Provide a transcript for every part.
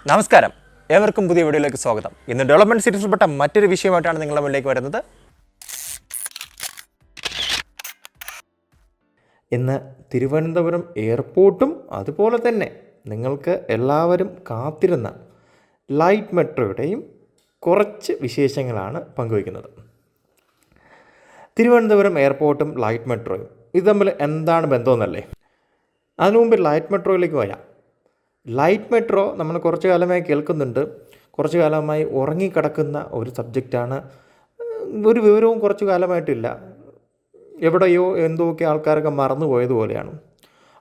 നമസ്കാരം, ഏവർക്കും പുതിയ വീഡിയോയിലേക്ക് സ്വാഗതം. ഇന്ന് ഡെവലപ്മെൻറ്റ് സീരീസിൽപ്പെട്ട മറ്റൊരു വിഷയമായിട്ടാണ് നിങ്ങളുടെ മുന്നിലേക്ക് വരുന്നത്. ഇന്ന് തിരുവനന്തപുരം എയർപോർട്ടും അതുപോലെ തന്നെ നിങ്ങൾക്ക് എല്ലാവരും കാത്തിരുന്ന ലൈറ്റ് മെട്രോയുടെയും കുറച്ച് വിശേഷങ്ങളാണ് പങ്കുവയ്ക്കുന്നത്. തിരുവനന്തപുരം എയർപോർട്ടും ലൈറ്റ് മെട്രോയും ഇത് തമ്മിൽ എന്താണ് ബന്ധമെന്നല്ലേ? അതിനു മുമ്പ് ലൈറ്റ് മെട്രോയിലേക്ക് വരാം. ലൈറ്റ് മെട്രോ നമ്മൾ കുറച്ച് കാലമായി കേൾക്കുന്നുണ്ട്. കുറച്ച് കാലമായി ഉറങ്ങിക്കിടക്കുന്ന ഒരു സബ്ജക്റ്റാണ്. ഒരു വിവരവും കുറച്ച് കാലമായിട്ടില്ല. എവിടെയോ എന്തൊക്കെ ആൾക്കാരൊക്കെ മറന്നു പോയതുപോലെയാണ്.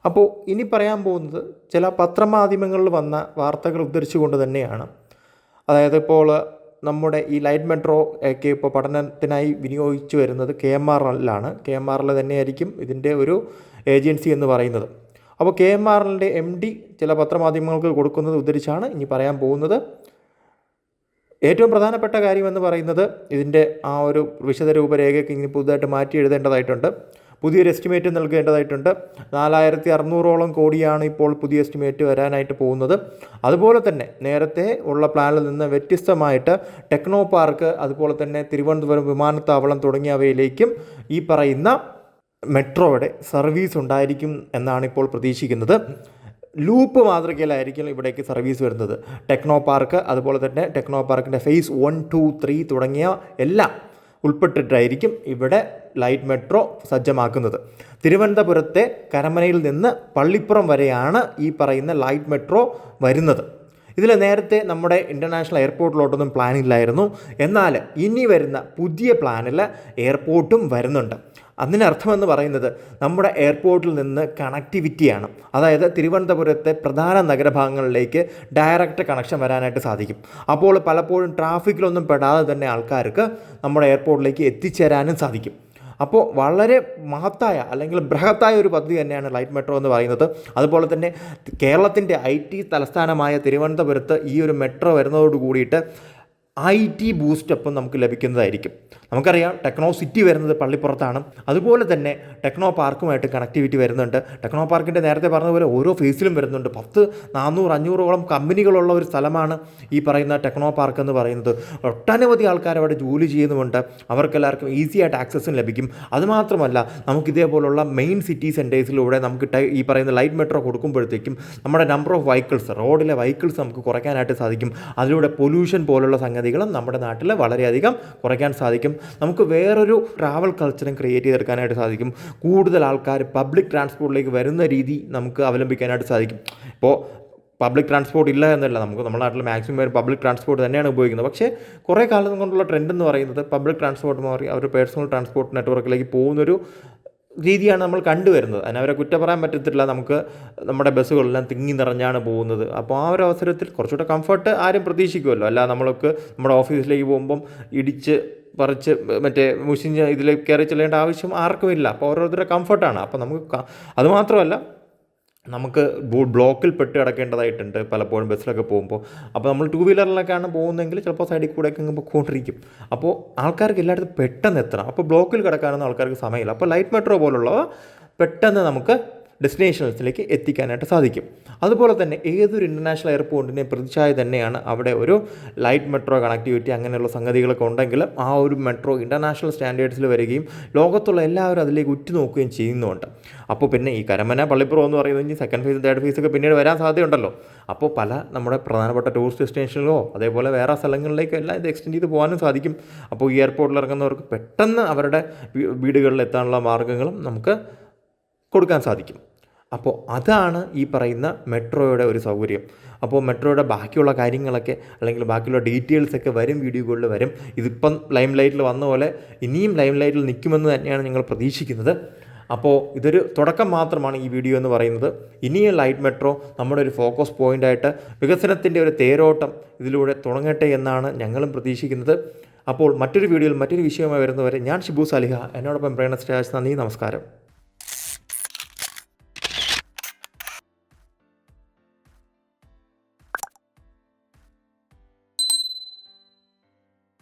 അപ്പോൾ ഇനി പറയാൻ പോകുന്നത് ചില പത്രമാധ്യമങ്ങളിൽ വന്ന വാർത്തകൾ ഉദ്ധരിച്ചുകൊണ്ട് തന്നെയാണ്. അതായത് ഇപ്പോൾ നമ്മുടെ ഈ ലൈറ്റ് മെട്രോ ഒക്കെ ഇപ്പോൾ പഠനത്തിനായി വിനിയോഗിച്ചു വരുന്നത് KMRL-ലാണ്. KMRL തന്നെയായിരിക്കും ഇതിൻ്റെ ഒരു ഏജൻസി എന്ന് പറയുന്നത്. അപ്പോൾ KMRL-ൻ്റെ MD ചില പത്രമാധ്യമങ്ങൾക്ക് കൊടുക്കുന്നത് ഉദ്ധരിച്ചാണ് ഇനി പറയാൻ പോകുന്നത്. ഏറ്റവും പ്രധാനപ്പെട്ട കാര്യമെന്ന് പറയുന്നത് ഇതിൻ്റെ ആ ഒരു വിശദ രൂപരേഖയ്ക്ക് ഇനി പുതുതായിട്ട് മാറ്റി എഴുതേണ്ടതായിട്ടുണ്ട്. പുതിയൊരു എസ്റ്റിമേറ്റ് നൽകേണ്ടതായിട്ടുണ്ട്. 4600 കോടിയാണ് ഇപ്പോൾ പുതിയ എസ്റ്റിമേറ്റ് വരാനായിട്ട് പോകുന്നത്. അതുപോലെ തന്നെ നേരത്തെ ഉള്ള പ്ലാനിൽ നിന്ന് വ്യത്യസ്തമായിട്ട് ടെക്നോ പാർക്ക്, അതുപോലെ തന്നെ തിരുവനന്തപുരം വിമാനത്താവളം തുടങ്ങിയവയിലേക്കും ഈ പറയുന്ന മെട്രോയുടെ സർവീസ് ഉണ്ടായിരിക്കും എന്നാണ് ഇപ്പോൾ പ്രതീക്ഷിക്കുന്നത്. ലൂപ്പ് മാതൃകയിലായിരിക്കും ഇവിടേക്ക് സർവീസ് വരുന്നത്. ടെക്നോ പാർക്ക്, അതുപോലെ തന്നെ ടെക്നോ പാർക്കിൻ്റെ ഫേസ് 1, 2, 3 തുടങ്ങിയ എല്ലാം ഉൾപ്പെട്ടിട്ടായിരിക്കും ഇവിടെ ലൈറ്റ് മെട്രോ സജ്ജമാക്കുന്നത്. തിരുവനന്തപുരത്തെ കരമനയിൽ നിന്ന് പള്ളിപ്പുറം വരെയാണ് ഈ പറയുന്ന ലൈറ്റ് മെട്രോ വരുന്നത്. ഇതിൽ നേരത്തെ നമ്മുടെ ഇൻ്റർനാഷണൽ എയർപോർട്ടിലോട്ടൊന്നും പ്ലാനില്ലായിരുന്നു. എന്നാൽ ഇനി വരുന്ന പുതിയ പ്ലാനിൽ എയർപോർട്ടും വരുന്നുണ്ട്. അതിനർത്ഥമെന്ന് പറയുന്നത് നമ്മുടെ എയർപോർട്ടിൽ നിന്ന് കണക്ടിവിറ്റിയാണ്. അതായത് തിരുവനന്തപുരത്തെ പ്രധാന നഗരഭാഗങ്ങളിലേക്ക് ഡയറക്റ്റ് കണക്ഷൻ വരാനായിട്ട് സാധിക്കും. അപ്പോൾ പലപ്പോഴും ട്രാഫിക്കിലൊന്നും പെടാതെ തന്നെ ആൾക്കാർക്ക് നമ്മുടെ എയർപോർട്ടിലേക്ക് എത്തിച്ചേരാനും സാധിക്കും. അപ്പോൾ വളരെ മഹത്തായ അല്ലെങ്കിൽ ബൃഹത്തായ ഒരു പദ്ധതി തന്നെയാണ് ലൈറ്റ് മെട്രോ എന്ന് പറയുന്നത്. അതുപോലെ തന്നെ കേരളത്തിൻ്റെ IT തലസ്ഥാനമായ തിരുവനന്തപുരത്ത് ഈ ഒരു മെട്രോ വരുന്നതോട് കൂടിയിട്ട് IT ബൂസ്റ്റപ്പം നമുക്ക് ലഭിക്കുന്നതായിരിക്കും. നമുക്കറിയാം ടെക്നോ സിറ്റി വരുന്നത് പള്ളിപ്പുറത്താണ്. അതുപോലെ തന്നെ ടെക്നോ പാർക്കുമായിട്ട് കണക്ടിവിറ്റി വരുന്നുണ്ട്. ടെക്നോ പാർക്കിൻ്റെ നേരത്തെ പറഞ്ഞതുപോലെ ഓരോ ഫേസിലും വരുന്നുണ്ട്. 10, 400, 500ഓളം കമ്പനികളുള്ള ഒരു സ്ഥലമാണ് ഈ പറയുന്ന ടെക്നോ പാർക്ക് എന്ന് പറയുന്നത്. ഒട്ടനവധി ആൾക്കാർ അവിടെ ജോലി ചെയ്യുന്നുമുണ്ട്. അവർക്കെല്ലാവർക്കും ഈസി ആയിട്ട് ആക്സസും ലഭിക്കും. അതുമാത്രമല്ല നമുക്കിതേപോലുള്ള മെയിൻ സിറ്റി സെൻറ്റേഴ്സിലൂടെ നമുക്ക് ഈ പറയുന്ന ലൈറ്റ് മെട്രോ കൊടുക്കുമ്പോഴത്തേക്കും നമ്മുടെ നമ്പർ ഓഫ് വെഹിക്കിൾസ്, റോഡിലെ വെഹിക്കിൾസ് നമുക്ക് കുറയ്ക്കാനായിട്ട് സാധിക്കും. അതിലൂടെ പൊല്യൂഷൻ പോലുള്ള സംഗതികളും നമ്മുടെ നാട്ടിൽ വളരെയധികം കുറയ്ക്കാൻ സാധിക്കും. നമുക്ക് വേറൊരു ട്രാവൽ കൾച്ചറും ക്രിയേറ്റ് ചെയ്തെടുക്കാനായിട്ട് സാധിക്കും. കൂടുതൽ ആൾക്കാർ പബ്ലിക് ട്രാൻസ്പോർട്ടിലേക്ക് വരുന്ന രീതി നമുക്ക് അവലംബിക്കാനായിട്ട് സാധിക്കും. ഇപ്പോൾ പബ്ലിക് ട്രാൻസ്പോർട്ട് ഇല്ല എന്നല്ല, നമ്മുടെ നാട്ടിൽ മാക്സിമം പേര് പബ്ലിക് ട്രാൻസ്പോർട്ട് തന്നെയാണ് ഉപയോഗിക്കുന്നത്. പക്ഷേ കുറേ കാലം കൊണ്ടുള്ള ട്രെൻഡ് എന്ന് പറയുന്നത് പബ്ലിക് ട്രാൻസ്പോർട്ട് മാറി അവർ പേഴ്സണൽ ട്രാൻസ്പോർട്ട് നെറ്റ്വർക്കിലേക്ക് പോകുന്നൊരു രീതിയാണ് നമ്മൾ കണ്ടുവരുന്നത്. അതിനവരെ കുറ്റം പറയാൻ പറ്റത്തില്ല. നമുക്ക് നമ്മുടെ ബസ്സുകളെല്ലാം തിങ്ങി നിറഞ്ഞാണ് പോകുന്നത്. അപ്പോൾ ആ ഒരു അവസരത്തിൽ കുറച്ചുകൂടെ കംഫർട്ട് ആരും പ്രതീക്ഷിക്കുമല്ലോ. അല്ല നമ്മൾക്ക് നമ്മുടെ ഓഫീസിലേക്ക് പോകുമ്പം ഇടിച്ച് പറിച്ച് മറ്റേ മുഷിഞ്ഞ് ഇതിൽ കയറി ചെല്ലേണ്ട ആവശ്യം ആർക്കുമില്ല. അപ്പോൾ ഓരോരുത്തരുടെ കംഫർട്ടാണ്. അപ്പോൾ നമുക്ക് അതുമാത്രമല്ല നമുക്ക് ബ്ലോക്കിൽ പെട്ട് കിടക്കേണ്ടതായിട്ടുണ്ട് പലപ്പോഴും ബസ്സിലൊക്കെ പോകുമ്പോൾ. അപ്പോൾ നമ്മൾ 2 വീലറിലൊക്കെയാണ് പോകുന്നതെങ്കിൽ ചിലപ്പോൾ സൈഡിൽ കൂടെയൊക്കെ ഇങ്ങ് പോയിക്കൊണ്ടിരിക്കും. അപ്പോൾ ആൾക്കാർക്ക് എല്ലായിടത്തും പെട്ടെന്ന് എത്തണം. അപ്പോൾ ബ്ലോക്കിൽ കിടക്കാനൊന്നും ആൾക്കാർക്ക് സമയമില്ല. അപ്പോൾ ലൈറ്റ് മെട്രോ പോലുള്ളവ പെട്ടെന്ന് നമുക്ക് ഡെസ്റ്റിനേഷൻസിലേക്ക് എത്തിക്കാനായിട്ട് സാധിക്കും. അതുപോലെ തന്നെ ഏതൊരു ഇൻ്റർനാഷണൽ എയർപോർട്ടിനെ പ്രതിച്ഛായ തന്നെയാണ് അവിടെ ഒരു ലൈറ്റ് മെട്രോ കണക്ടിവിറ്റി അങ്ങനെയുള്ള സംഗതികളൊക്കെ ഉണ്ടെങ്കിൽ ആ ഒരു മെട്രോ ഇൻ്റർനാഷണൽ സ്റ്റാൻഡേർഡ്സിൽ വരികയും ലോകത്തുള്ള എല്ലാവരും അതിലേക്ക് ഉറ്റുനോക്കുകയും ചെയ്യുന്നുണ്ട്. അപ്പോൾ പിന്നെ ഈ കരമന പള്ളിപ്പുറം എന്ന് പറയുന്നത് ഇനി സെക്കൻഡ് ഫേസ്, തേർഡ് ഫേസൊക്കെ പിന്നീട് വരാൻ സാധ്യതയുണ്ടല്ലോ. അപ്പോൾ പല നമ്മുടെ പ്രധാനപ്പെട്ട ടൂറിസ്റ്റ് ഡെസ്റ്റിനേഷനിലോ അതേപോലെ വേറെ സ്ഥലങ്ങളിലേക്കോ എല്ലാം ഇത് എക്സ്റ്റെൻഡ് ചെയ്ത് പോകാനും സാധിക്കും. അപ്പോൾ ഈ എയർപോർട്ടിൽ ഇറങ്ങുന്നവർക്ക് പെട്ടെന്ന് അവരുടെ വീടുകളിൽ എത്താനുള്ള മാർഗ്ഗങ്ങളും നമുക്ക് കൊടുക്കാൻ സാധിക്കും. അപ്പോൾ അതാണ് ഈ പറയുന്ന മെട്രോയുടെ ഒരു സൗകര്യം. അപ്പോൾ മെട്രോയുടെ ബാക്കിയുള്ള കാര്യങ്ങളൊക്കെ അല്ലെങ്കിൽ ബാക്കിയുള്ള ഡീറ്റെയിൽസൊക്കെ വരും വീഡിയോകളിൽ വരും. ഇതിപ്പം ലൈം ലൈറ്റിൽ വന്ന പോലെ ഇനിയും ലൈം ലൈറ്റിൽ നിൽക്കുമെന്ന് തന്നെയാണ് ഞങ്ങൾ പ്രതീക്ഷിക്കുന്നത്. അപ്പോൾ ഇതൊരു തുടക്കം മാത്രമാണ് ഈ വീഡിയോ എന്ന് പറയുന്നത്. ഇനിയും ലൈറ്റ് മെട്രോ നമ്മുടെ ഒരു ഫോക്കസ് പോയിൻ്റായിട്ട് വികസനത്തിൻ്റെ ഒരു തേരോട്ടം ഇതിലൂടെ തുടങ്ങട്ടെ എന്നാണ് ഞങ്ങളും പ്രതീക്ഷിക്കുന്നത്. അപ്പോൾ മറ്റൊരു വീഡിയോയിൽ മറ്റൊരു വിഷയമായി വരുന്നവരെ ഞാൻ ഷിബു സാലിഹ, എന്നോടൊപ്പം പ്രേരണ സ്റ്റാസ്. നന്ദി, നമസ്കാരം.